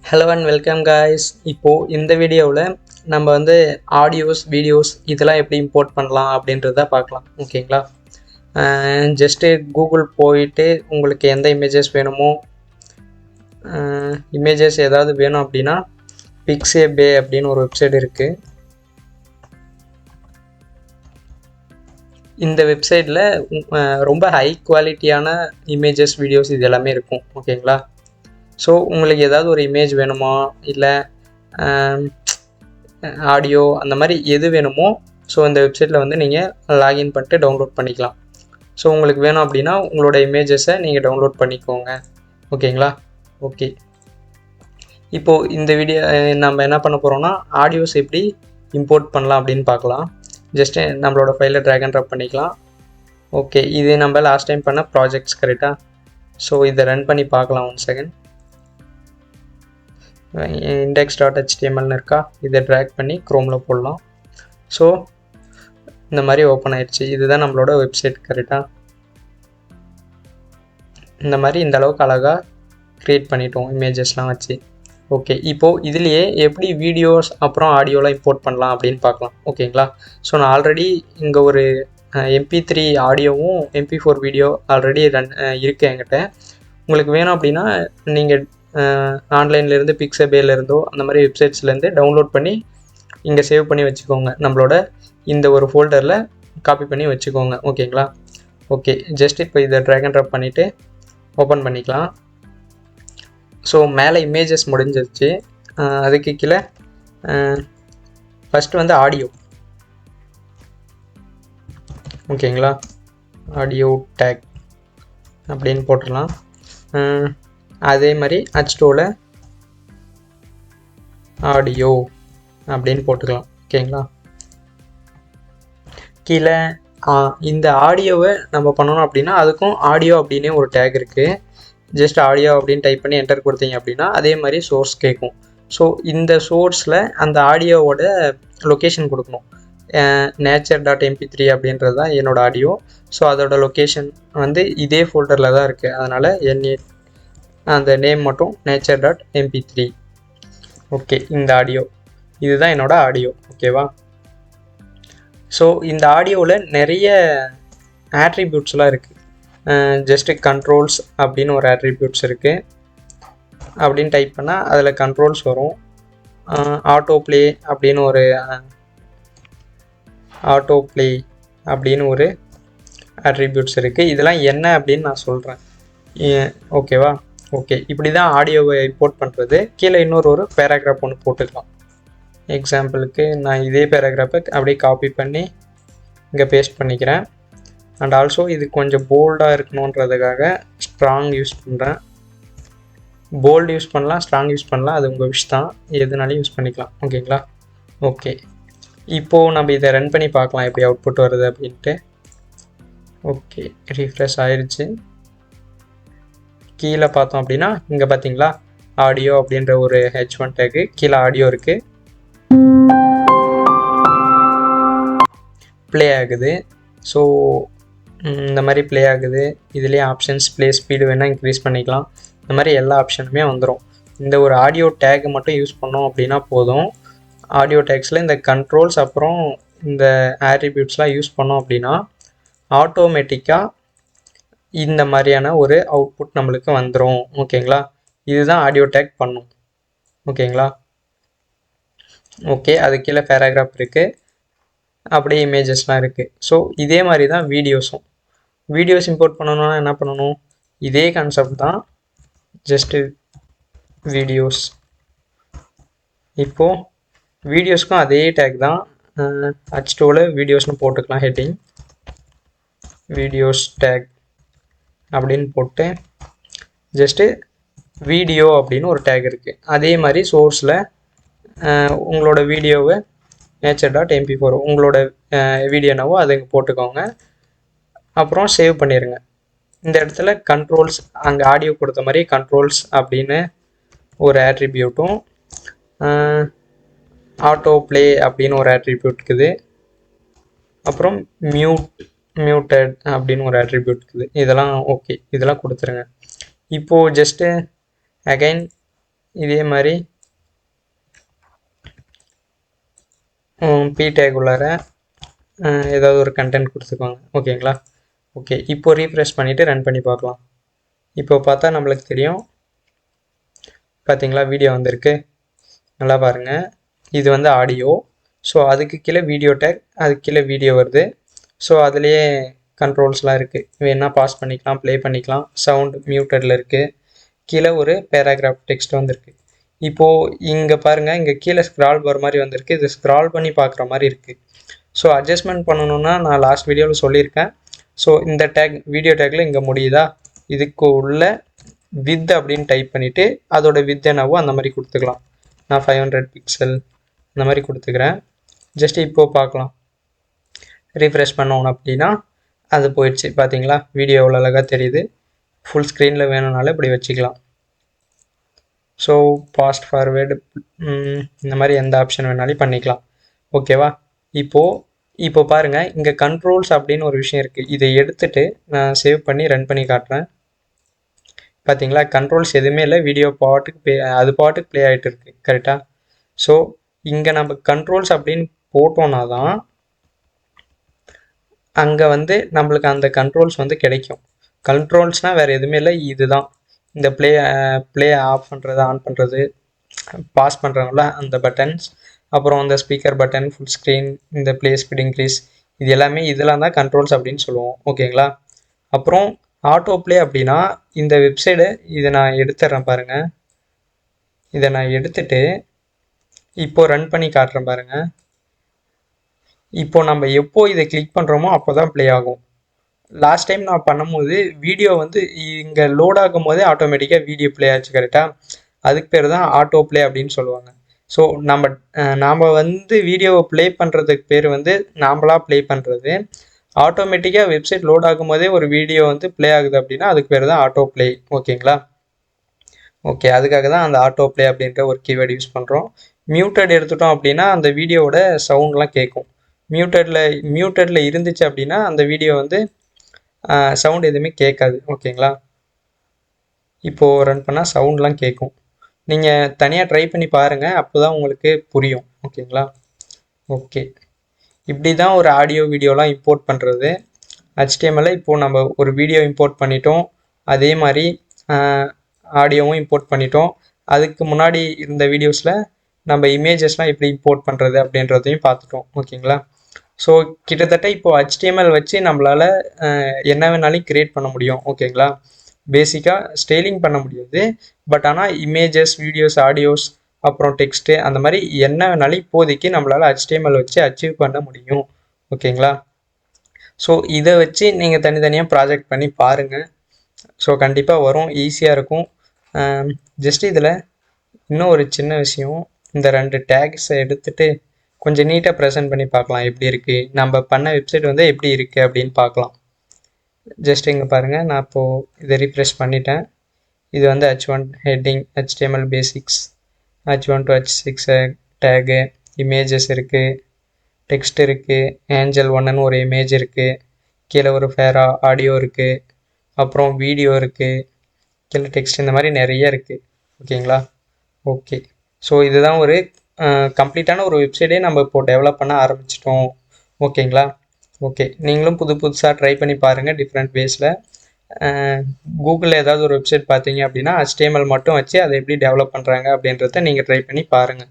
Hello and welcome guys. இப்போது இந்த வீடியோவில் நம்ம ஆடியோஸ் வீடியோஸ் இதெல்லாம் எப்படி இம்போர்ட் பண்ணலாம் அப்படின்றத பார்க்கலாம். ஓகேங்களா? ஜஸ்ட்டு கூகுள் போயிட்டு உங்களுக்கு எந்த இமேஜஸ் வேணுமோ, இமேஜஸ் ஏதாவது வேணும் அப்படின்னா பிக்ஸேபே அப்படின்னு ஒரு வெப்சைட் இருக்குது. இந்த வெப்சைட்டில் ரொம்ப ஹை குவாலிட்டியான இமேஜஸ் வீடியோஸ் இது எல்லாமே இருக்கும். ஓகேங்களா? ஸோ உங்களுக்கு ஏதாவது ஒரு இமேஜ் வேணுமா, இல்லை ஆடியோ, அந்த மாதிரி எது வேணுமோ ஸோ இந்த வெப்சைட்டில் நீங்கள் லாகின் பண்ணிட்டு டவுன்லோட் பண்ணிக்கலாம். ஸோ உங்களுக்கு வேணும் அப்படின்னா உங்களோட இமேஜஸை நீங்கள் டவுன்லோட் பண்ணிக்கோங்க. ஓகேங்களா? ஓகே, இப்போது இந்த வீடியோ நம்ம என்ன பண்ண போகிறோம்னா ஆடியோஸ் எப்படி இம்போர்ட் பண்ணலாம் அப்படின்னு பார்க்கலாம். ஜஸ்ட்டு நம்மளோட ஃபைலை ட்ராக் அண்ட் ட்ராப் பண்ணிக்கலாம். ஓகே, இது நம்ம லாஸ்ட் டைம் பண்ண ப்ராஜெக்ட்ஸ் கரெக்டாக. ஸோ இதை ரன் பண்ணி பார்க்கலாம். 1 செகண்ட். index.htmlனு இருக்கா, இதை ட்ராக் பண்ணி க்ரோமில் போடலாம். ஸோ இந்த மாதிரி ஓப்பன் ஆயிடுச்சு. இதுதான் நம்மளோட வெப்சைட் கரெக்டாக. இந்த மாதிரி இந்த அளவுக்கு அழகாக க்ரியேட் பண்ணிட்டோம் இமேஜஸ்லாம் வச்சு. ஓகே, இப்போது இதுலேயே எப்படி வீடியோஸ் அப்புறம் ஆடியோலாம் இம்போர்ட் பண்ணலாம் அப்படின்னு பார்க்கலாம். ஓகேங்களா? ஸோ நான் ஆல்ரெடி இங்கே ஒரு MP3 ஆடியோவும் MP4 வீடியோ ஆல்ரெடி இருக்குது என்கிட்ட. உங்களுக்கு வேணும் அப்படின்னா நீங்கள் ஆன்லைன்லேருந்து பிக்ஸபேலேருந்தோ அந்த மாதிரி வெப்சைட்ஸ்லேருந்து டவுன்லோட் பண்ணி இங்கே சேவ் பண்ணி வச்சுக்கோங்க. நம்மளோட இந்த ஒரு ஃபோல்டரில் காப்பி பண்ணி வச்சுக்கோங்க. ஓகேங்களா? ஓகே, ஜஸ்ட் இப்போ இதை ட்ராக் அண்ட் ட்ராப் பண்ணிவிட்டு ஓப்பன் பண்ணிக்கலாம். ஸோ மேலே இமேஜஸ் முடிஞ்சிருச்சு. அதுக்கு கீழே ஃபஸ்ட்டு ஆடியோ. ஓகேங்களா? ஆடியோ டேக் அப்படின்னு போட்டுடலாம். அதே மாதிரி H2ல ஆடியோ அப்படின்னு போட்டுக்கலாம். ஓகேங்களா? கீழே இந்த ஆடியோவை நம்ம பண்ணணும் அப்படின்னா அதுக்கும் ஆடியோ அப்படின்னே ஒரு டேக் இருக்குது. ஜஸ்ட் ஆடியோ அப்படின்னு டைப் பண்ணி என்டர் கொடுத்தீங்க அப்படின்னா அதே மாதிரி சோர்ஸ் கேட்கும். ஸோ இந்த சோர்ஸில் அந்த ஆடியோவோட லொக்கேஷன் கொடுக்கணும். nature.mp3 அப்படின்றது தான் என்னோடய ஆடியோ. ஸோ அதோட லொக்கேஷன் இதே ஃபோல்டரில் தான் இருக்குது. அதனால் அந்த நேம் மட்டும் nature.mp3. ஓகே, இந்த ஆடியோ இதுதான் என்னோடய ஆடியோ. ஓகேவா? ஸோ இந்த ஆடியோவில் நிறைய ஆட்ரிபியூட்ஸ்லாம் இருக்குது. ஜஸ்ட்டு கண்ட்ரோல்ஸ் அப்படின்னு ஒரு ஆட்ரிபியூட்ஸ் இருக்குது. அப்படின்னு டைப் பண்ணால் அதில் கண்ட்ரோல்ஸ் வரும். ஆட்டோ ப்ளே அப்படின்னு ஒரு ஆட்ரிபியூட்ஸ் இருக்குது. இதெல்லாம் என்ன அப்படின்னு நான் சொல்கிறேன். ஓகேவா? ஓகே, இப்படி தான் ஆடியோவை இம்போர்ட் பண்ணுறது. கீழே இன்னொரு பேராகிராஃப் ஒன்று போட்டுக்கலாம். எக்ஸாம்பிளுக்கு நான் இதே பேராகிராஃபை அப்படியே காப்பி பண்ணி இங்கே பேஸ்ட் பண்ணிக்கிறேன். அண்ட் ஆல்சோ இது கொஞ்சம் போல்டாக இருக்கணுன்றதுக்காக ஸ்ட்ராங் யூஸ் பண்ணுறேன். போல்டு யூஸ் பண்ணலாம், ஸ்ட்ராங் யூஸ் பண்ணலாம், அது உங்கள் விஷ் தான், எதுனாலும் யூஸ் பண்ணிக்கலாம். ஓகேங்களா? ஓகே, இப்போது நம்ம இதை ரன் பண்ணி பார்க்கலாம் எப்படி அவுட்புட் வருது அப்படின்ட்டு. ஓகே, ரீஃப்ரெஷ் ஆயிடுச்சு. கீழே பார்த்தோம் அப்படின்னா இங்கே பார்த்தீங்களா ஆடியோ அப்படின்ற ஒரு H1 டேக்கு கீழே ஆடியோ இருக்குது. ப்ளே ஆகுது. ஸோ இந்த மாதிரி ப்ளே ஆகுது. இதுலேயே ஆப்ஷன்ஸ் ப்ளே ஸ்பீடு வேணால் இன்க்ரீஸ் பண்ணிக்கலாம். இந்த மாதிரி எல்லா ஆப்ஷனுமே வந்துடும். இந்த ஒரு ஆடியோ டேக் மட்டும் யூஸ் பண்ணோம் அப்படின்னா போதும். ஆடியோ டேக்ஸில் இந்த கண்ட்ரோல்ஸ் அப்புறம் இந்த ஆட்ரிபியூட்ஸ்லாம் யூஸ் பண்ணோம் அப்படின்னா ஆட்டோமேட்டிக்காக இந்த மாதிரியான ஒரு அவுட்புட் நம்மளுக்கு வந்துடும். ஓகேங்களா? இதுதான் ஆடியோ டேக் பண்ணும். ஓகேங்களா? ஓகே, அது கீழே பேராகிராஃப் இருக்குது, அப்படியே இமேஜஸ்லாம் இருக்குது. ஸோ இதே மாதிரி தான் வீடியோஸ் இம்போர்ட் பண்ணணும்னா என்ன பண்ணணும்? இதே கான்செப்ட் தான், ஜஸ்ட்டு வீடியோஸ். இப்போது வீடியோஸ்க்கும் அதே டேக் தான். H2ல வீடியோஸ்னு போட்டுக்கலாம். ஹெட்டிங் வீடியோஸ் டேக் அப்படின்னு போட்டு ஜஸ்ட்டு வீடியோ அப்படின்னு ஒரு டேக் இருக்குது. அதே மாதிரி சோர்ஸில் உங்களோட வீடியோவை nature.mp4 உங்களோட வீடியோனாவோ அதை இங்கே போட்டுக்கோங்க. அப்புறம் சேவ் பண்ணிடுங்க. இந்த இடத்துல கண்ட்ரோல்ஸ், அங்கே ஆடியோ கொடுத்த மாதிரி கண்ட்ரோல்ஸ் அப்படின்னு ஒரு ஆட்ரிபியூட்டும் ஆட்டோ ப்ளே அப்படின்னு ஒரு ஆட்ரிபியூட் இருக்குது. அப்புறம் மியூட்டட் அப்படின்னு ஒரு ஆட்ரிபியூட் இருக்குது. இதெல்லாம் ஓகே, இதெல்லாம் கொடுத்துருங்க. இப்போது ஜஸ்ட்டு அகைன் இதே மாதிரி பி டேக் உள்ளார ஏதாவது ஒரு கண்டென்ட் கொடுத்துக்கோங்க. ஓகேங்களா? ஓகே, இப்போ ரீஃப்ரெஷ் பண்ணிவிட்டு ரன் பண்ணி பார்க்கலாம். இப்போ பார்த்தா நம்மளுக்கு தெரியும். பார்த்தீங்களா, வீடியோ வந்திருக்கு. நல்லா பாருங்கள். இது வந்து ஆடியோ. ஸோ அதுக்கு கீழே வீடியோ டேக், அதுக்கு கீழே வீடியோ வருது. ஸோ அதுலேயே கண்ட்ரோல்ஸ்லாம் இருக்குது. வேணால் பாஸ் பண்ணிக்கலாம், ப்ளே பண்ணிக்கலாம். சவுண்ட் மியூட்டடில் இருக்குது. கீழே ஒரு பேராகிராஃப் டெக்ஸ்ட் வந்திருக்கு. இப்போது இங்கே பாருங்கள், இங்கே கீழே ஸ்க்ரால் பார் மாதிரி வந்திருக்கு. இது ஸ்க்ரால் பண்ணி பார்க்குற மாதிரி இருக்குது. ஸோ அட்ஜஸ்ட்மெண்ட் பண்ணணுன்னா நான் லாஸ்ட் வீடியோவில் சொல்லியிருக்கேன். ஸோ இந்த டேக் வீடியோ டேக்கில் இங்கே முடியுதா, இதுக்கு உள்ள வித் அப்படின்னு டைப் பண்ணிவிட்டு அதோட வித் என்னவோ அந்த மாதிரி கொடுத்துக்கலாம். நான் 500 பிக்சல் அந்த மாதிரி கொடுத்துக்கிறேன். ஜஸ்ட் இப்போது பார்க்கலாம். ரீஃப்ரெஷ் பண்ணோம் அப்படின்னா அது போயிடுச்சு. பார்த்தீங்களா, வீடியோ எவ்வளோ அழகாக தெரியுது. ஃபுல் ஸ்க்ரீனில் வேணும்னாலும் இப்படி வச்சுக்கலாம். ஸோ ஃபாஸ்ட் ஃபார்வேர்டு இந்த மாதிரி எந்த ஆப்ஷன் வேணாலும் பண்ணிக்கலாம். ஓகேவா? இப்போ பாருங்கள், இங்கே கண்ட்ரோல்ஸ் அப்படின்னு ஒரு விஷயம் இருக்குது. இதை எடுத்துகிட்டு நான் சேவ் பண்ணி ரன் பண்ணி காட்டுறேன். பார்த்தீங்களா, கண்ட்ரோல்ஸ் எதுவுமே இல்லை. வீடியோ பாட்டுக்கு அது பாட்டுக்கு ப்ளே ஆகிட்டு இருக்கு. கரெக்டாக? ஸோ இங்கே நம்ம கண்ட்ரோல்ஸ் அப்படின்னு போட்டோன்னா தான் அங்கே வந்து நம்மளுக்கு அந்த கண்ட்ரோல்ஸ் வந்து கிடைக்கும். கண்ட்ரோல்ஸ்னால் வேறு எதுவுமே இல்லை, இதுதான். இந்த ப்ளே ஆஃப் பண்ணுறது, ஆன் பண்ணுறது, பாஸ் பண்ணுறாங்கள அந்த பட்டன்ஸ், அப்புறம் அந்த ஸ்பீக்கர் பட்டன், ஃபுல் ஸ்க்ரீன், இந்த ப்ளே ஸ்பீட் இன்க்ரீஸ், இது எல்லாமே இதெல்லாம் தான் கண்ட்ரோல்ஸ் அப்படின்னு சொல்லுவோம். ஓகேங்களா? அப்புறம் ஆட்டோ ப்ளே அப்படின்னா இந்த வெப்சைடு, இதை நான் எடுத்துட்றேன் பாருங்கள். இதை நான் எடுத்துட்டு இப்போது ரன் பண்ணி காட்டுறேன் பாருங்கள். இப்போது நம்ம எப்போ இதை கிளிக் பண்ணுறோமோ அப்போ தான் ப்ளே ஆகும். லாஸ்ட் டைம் நான் பண்ணும்போது வீடியோ வந்து இங்கே லோட் ஆகும் போதே ஆட்டோமேட்டிக்காக வீடியோ ப்ளே ஆச்சு. கரெக்டாக? அதுக்கு பேர் தான் ஆட்டோ ப்ளே அப்படின்னு சொல்லுவாங்க. ஸோ நாம் வந்து வீடியோவை ப்ளே பண்ணுறதுக்கு பேர் வந்து நாம்பளாக ப்ளே பண்ணுறது. ஆட்டோமேட்டிக்காக வெப்சைட் லோட் ஆகும் போதே ஒரு வீடியோ வந்து ப்ளே ஆகுது அப்படின்னா அதுக்கு பேர் தான் ஆட்டோ ப்ளே. ஓகேங்களா? ஓகே, அதுக்காக தான் அந்த ஆட்டோ ப்ளே அப்படின்ற ஒரு கீவேர்டு யூஸ் பண்ணுறோம். மியூட்டட் எடுத்துட்டோம் அப்படின்னா அந்த வீடியோவோட சவுண்ட்லாம் கேட்கும். மியூட்டடில் இருந்துச்சு அப்படின்னா அந்த வீடியோ வந்து சவுண்ட் எதுவுமே கேட்காது. ஓகேங்களா? இப்போது ரன் பண்ணால் சவுண்ட்லாம் கேட்கும். நீங்கள் தனியாக ட்ரை பண்ணி பாருங்கள், அப்போ தான் உங்களுக்கு புரியும். ஓகேங்களா? ஓகே, இப்படி தான் ஒரு ஆடியோ வீடியோலாம் இம்போர்ட் பண்ணுறது. HTML இப்போது நம்ம ஒரு வீடியோ இம்போர்ட் பண்ணிட்டோம், அதே மாதிரி ஆடியோவும் இம்போர்ட் பண்ணிட்டோம். அதுக்கு முன்னாடி இருந்த வீடியோஸில் நம்ம இமேஜஸ்லாம் எப்படி இம்போர்ட் பண்ணுறது அப்படின்றதையும் பார்த்துட்டோம். ஓகேங்களா? ஸோ கிட்டத்தட்ட இப்போது HTML வச்சு நம்மளால் என்ன வேணாலும் க்ரியேட் பண்ண முடியும். ஓகேங்களா? பேசிக்காக ஸ்டைலிங் பண்ண முடியாது, பட் ஆனால் இமேஜஸ், வீடியோஸ், ஆடியோஸ், அப்புறம் டெக்ஸ்ட்டு, அந்த மாதிரி என்ன வேணாலும் இப்போதைக்கு நம்மளால் HTML வச்சு அச்சீவ் பண்ண முடியும். ஓகேங்களா? ஸோ இதை வச்சு நீங்கள் தனித்தனியாக ப்ராஜெக்ட் பண்ணி பாருங்கள். ஸோ கண்டிப்பாக வரும், ஈஸியாக இருக்கும். ஜஸ்ட் இதில் இன்னும் ஒரு சின்ன விஷயம், இந்த 2 டேக்ஸை எடுத்துகிட்டு கொஞ்சம் நீட்டாக ப்ரெசென்ட் பண்ணி பார்க்கலாம் எப்படி இருக்குது, நம்ம பண்ண வெப்சைட் வந்து எப்படி இருக்குது அப்படின்னு பார்க்கலாம். ஜஸ்ட் இங்கே பாருங்கள், நான் இப்போது இதை ரீஃப்ரெஷ் பண்ணிட்டேன். இது வந்து H1 heading, HTML basics, H1 to H6 tag, images இருக்குது, டெக்ஸ்ட் இருக்குது, ஏஞ்சல் 1ன்னு ஒரு இமேஜ் இருக்குது, கீழே ஒரு ஃபேரா ஆடியோ இருக்குது, அப்புறம் வீடியோ இருக்குது, கீழே டெக்ஸ்ட், இந்த மாதிரி நிறைய இருக்குது. ஓகேங்களா? ஓகே, ஸோ இதுதான் ஒரு கம்ப்ளீட்டான ஒரு வெப்சைட்டே நம்ம இப்போது டெவலப் பண்ண ஆரம்பிச்சிட்டோம். ஓகேங்களா? ஓகே, நீங்களும் புதுசாக ட்ரை பண்ணி பாருங்கள் டிஃப்ரெண்ட் வேஸில். கூகுளில் ஏதாவது ஒரு வெப்சைட் பார்த்தீங்க அப்படின்னா HTML மட்டும் வச்சு அதை எப்படி டெவலப் பண்ணுறாங்க அப்படின்றத நீங்கள் ட்ரை பண்ணி பாருங்கள்.